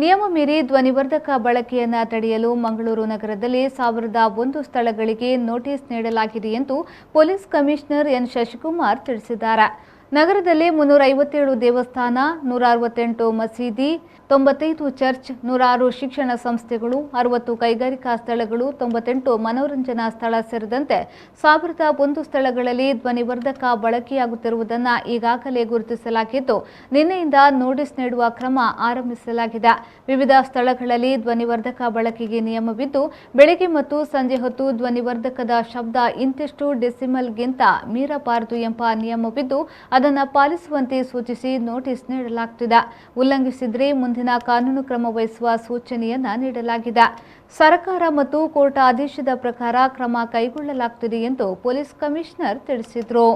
ನಿಯಮ ಮೀರಿ ಧ್ವನಿವರ್ಧಕ ಬಳಕೆಯನ್ನು ತಡೆಯಲು ಮಂಗಳೂರು ನಗರದಲ್ಲಿ 1001 ಸ್ಥಳಗಳಿಗೆ ನೋಟಿಸ್ ನೀಡಲಾಗಿದೆ ಎಂದು ಪೊಲೀಸ್ ಕಮಿಷನರ್ ಎನ್ ಶಶಿಕುಮಾರ್ ತಿಳಿಸಿದ್ದಾರೆ. ನಗರದಲ್ಲಿ 357 ದೇವಸ್ಥಾನ, 168 ಮಸೀದಿ, 95 ಚರ್ಚ್, 106 ಶಿಕ್ಷಣ ಸಂಸ್ಥೆಗಳು, 60 ಕೈಗಾರಿಕಾ ಸ್ಥಳಗಳು, 98 ಮನೋರಂಜನಾ ಸ್ಥಳ ಸೇರಿದಂತೆ 1001 ಸ್ಥಳಗಳಲ್ಲಿ ಧ್ವನಿವರ್ಧಕ ಬಳಕೆಯಾಗುತ್ತಿರುವುದನ್ನು ಈಗಾಗಲೇ ಗುರುತಿಸಲಾಗಿದ್ದು, ನಿನ್ನೆಯಿಂದ ನೋಟಿಸ್ ನೀಡುವ ಕ್ರಮ ಆರಂಭಿಸಲಾಗಿದೆ. ವಿವಿಧ ಸ್ಥಳಗಳಲ್ಲಿ ಧ್ವನಿವರ್ಧಕ ಬಳಕೆಗೆ ನಿಯಮವಿದ್ದು, ಬೆಳಗ್ಗೆ ಮತ್ತು ಸಂಜೆ ಹೊತ್ತು ಧ್ವನಿವರ್ಧಕದ ಶಬ್ದ ಇಂತಿಷ್ಟು ಡೆಸಿಮಲ್ಗಿಂತ ಮೀರಬಾರದು ಎಂಬ ನಿಯಮವಿದ್ದು, ಅದನ್ನು ಪಾಲಿಸುವಂತೆ ಸೂಚಿಸಿ ನೋಟಿಸ್ ನೀಡಲಾಗುತ್ತಿದೆ. ಉಲ್ಲಂಘಿಸಿದರೆ ಮುಂದಿನ ಕಾನೂನು ಕ್ರಮ ವಹಿಸುವ ಸೂಚನೆಯನ್ನ ನೀಡಲಾಗಿದೆ. ಸರ್ಕಾರ ಮತ್ತು ಕೋರ್ಟ್ ಆದೇಶದ ಪ್ರಕಾರ ಕ್ರಮ ಕೈಗೊಳ್ಳಲಾಗುತ್ತಿದೆ ಎಂದು ಪೊಲೀಸ್ ಕಮಿಷನರ್ ತಿಳಿಸಿದರು.